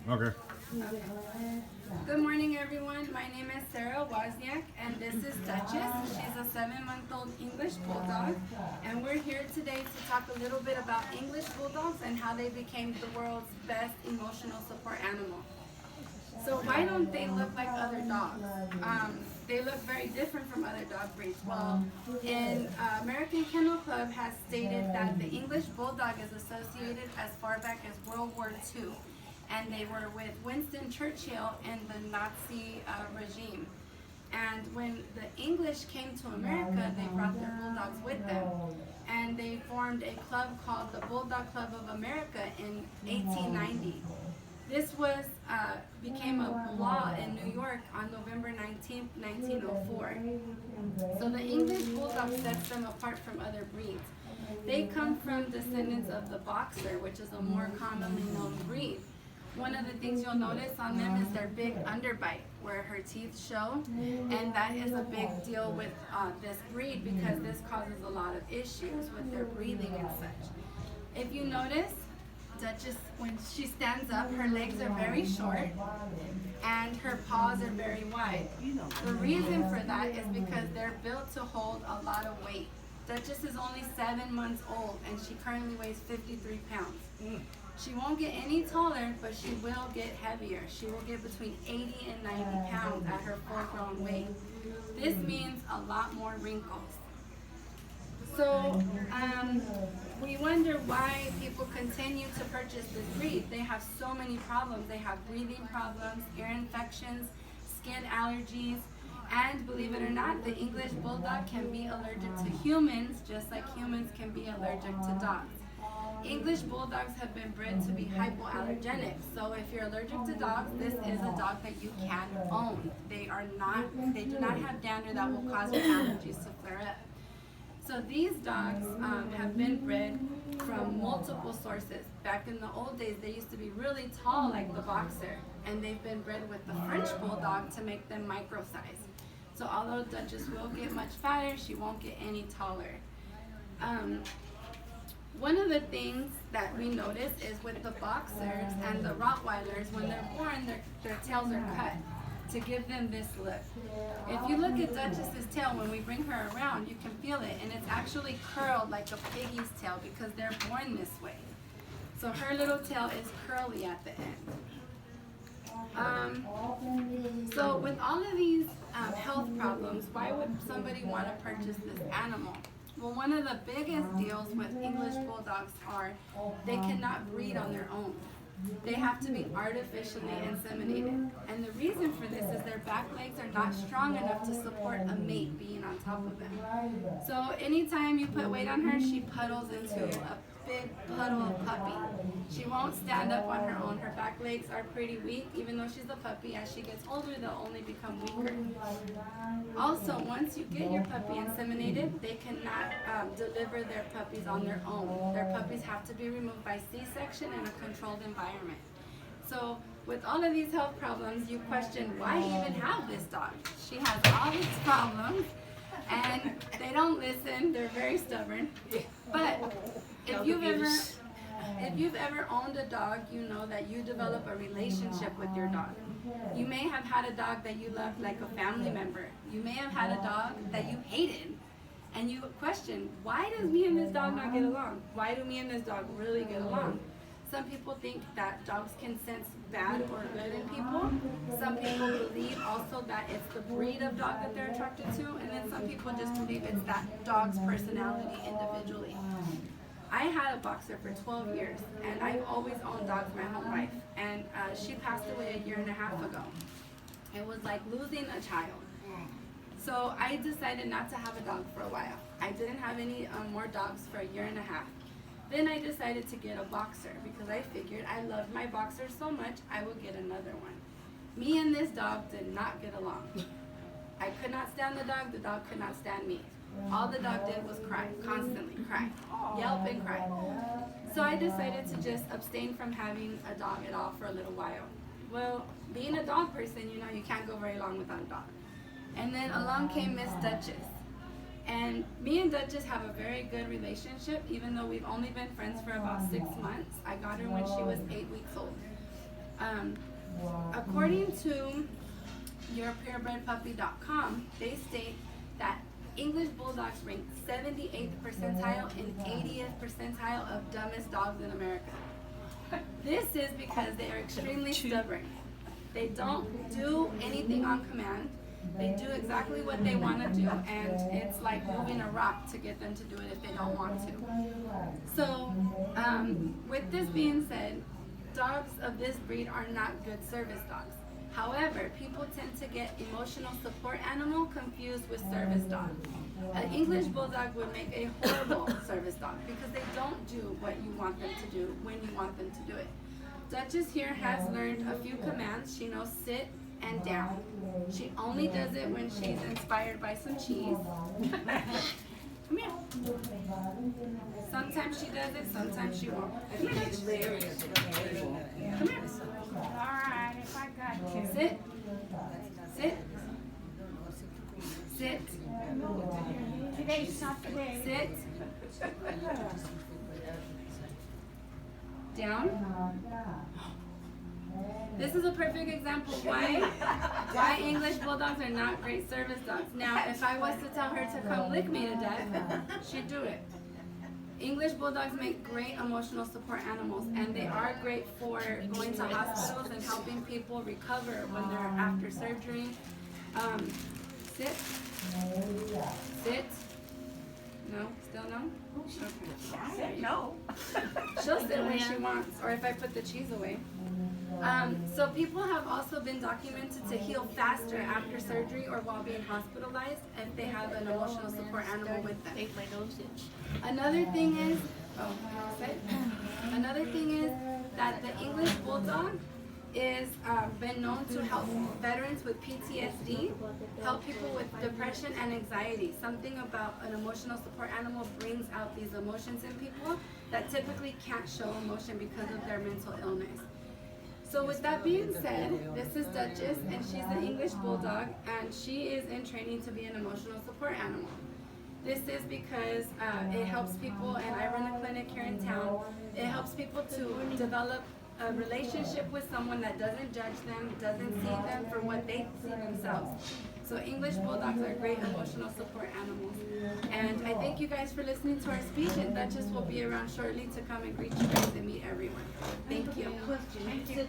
Okay. Good morning, everyone. My name is Sarah Wozniak, and this is Duchess. She's a 7-month-old English Bulldog, and we're here today to talk a little bit about English Bulldogs and how they became the world's best emotional support animal. So why don't they look like other dogs? They look very different from other dog breeds. Well, in American Kennel Club has stated that the English Bulldog is associated as far back as World War II, and they were with Winston Churchill in the Nazi regime. And when the English came to America, they brought their bulldogs with them. And they formed a club called the Bulldog Club of America in 1890. This became a law in New York on November 19th, 1904. So the English Bulldog sets them apart from other breeds. They come from descendants of the Boxer, which is a more commonly known breed. One of the things you'll notice on them is their big underbite, where her teeth show, and that is a big deal with this breed because this causes a lot of issues with their breathing and such. If you notice, Duchess, when she stands up, her legs are very short and her paws are very wide. The reason for that is because they're built to hold a lot of weight. Duchess is only 7 months old and she currently weighs 53 pounds. She won't get any taller, but she will get heavier. She will get between 80 and 90 pounds at her full-grown weight. This means a lot more wrinkles. So we wonder why people continue to purchase this breed. They have so many problems. They have breathing problems, ear infections, skin allergies, and believe it or not, the English Bulldog can be allergic to humans, just like humans can be allergic to dogs. English Bulldogs have been bred to be hypoallergenic. So if you're allergic to dogs, this is a dog that you can own. They do not have dander that will cause your allergies to flare up. So these dogs have been bred from multiple sources. Back in the old days, they used to be really tall like the Boxer, and they've been bred with the French Bulldog to make them micro-size. So although Duchess will get much fatter, she won't get any taller. One of the things that we notice is with the Boxers and the Rottweilers, when they're born, their tails are cut to give them this look. If you look at Duchess's tail, when we bring her around, you can feel it, and it's actually curled like a piggy's tail because they're born this way. So her little tail is curly at the end. So with all of these health problems, why would somebody want to purchase this animal? Well, one of the biggest deals with English Bulldogs are they cannot breed on their own. They have to be artificially inseminated. And the reason for this is their back legs are not strong enough to support a mate being on top of them. So anytime you put weight on her, she puddles into a big puddle of puppy. She won't stand up on her own. Her back legs are pretty weak, even though she's a puppy. As she gets older, they'll only become weaker. Also, once you get your puppy inseminated, they cannot deliver their puppies on their own. Their puppies have to be removed by C-section in a controlled environment. So with all of these health problems, you question why even have this dog? She has all these problems and they don't listen. They're very stubborn. But if you've ever owned a dog, you know that you develop a relationship with your dog. You may have had a dog that you loved like a family member. You may have had a dog that you hated, and you question, why does me and this dog not get along? Why do me and this dog really get along? Some people think that dogs can sense bad or good in people. Some people believe also that it's the breed of dog that they're attracted to, and then some people just believe it's that dog's personality individually. I had a Boxer for 12 years, and I've always owned dogs my whole life, and she passed away 1.5 years ago. It was like losing a child. So I decided not to have a dog for a while. I didn't have any more dogs for 1.5 years. Then I decided to get a Boxer because I figured I loved my Boxer so much I would get another one. Me and this dog did not get along. I could not stand the dog could not stand me. All the dog did was cry, constantly cry, yelp and cry. So I decided to just abstain from having a dog at all for a little while. Well, being a dog person, you know, you can't go very long without a dog. And then along came Miss Duchess. And me and Duchess have a very good relationship, even though we've only been friends for about 6 months. I got her when she was 8 weeks old. According to YourPurebredPuppy.com, they state that English Bulldogs rank 78th percentile and 80th percentile of dumbest dogs in America. This is because they are extremely stubborn. They don't do anything on command. They do exactly what they want to do, and it's like moving a rock to get them to do it if they don't want to. So, with this being said, dogs of this breed are not good service dogs. However, people tend to get emotional support animal confused with service dog. An English Bulldog would make a horrible service dog because they don't do what you want them to do when you want them to do it. Duchess here has learned a few commands. She knows sit and down. She only does it when she's inspired by some cheese. Come here. Sometimes she does it, sometimes she won't. Come here. Come here. Alright, if I got you. Sit. Sit. Sit. Today's not the day. Sit. Down. This is a perfect example why English Bulldogs are not great service dogs. Now, if I was to tell her to come lick me to death, she'd do it. English Bulldogs make great emotional support animals, and they are great for going to hospitals and helping people recover when they're after surgery. Sit. Sit. No? Still no? Okay. No. She'll sit when she wants, or if I put the cheese away. So people have also been documented to heal faster after surgery or while being hospitalized if they have an emotional support animal with them. Take my dosage. Another thing is, another thing is that the English Bulldog is been known to help veterans with PTSD, help people with depression and anxiety. Something about an emotional support animal brings out these emotions in people that typically can't show emotion because of their mental illness. So with that being said, this is Duchess, and she's an English Bulldog, and she is in training to be an emotional support animal. This is because it helps people, and I run a clinic here in town, it helps people to develop a relationship with someone that doesn't judge them, doesn't see them for what they see themselves. So English Bulldogs are great emotional support animals. And I thank you guys for listening to our speech, and Duchess will be around shortly to come and greet you guys and meet everyone. Thank you. Thank you.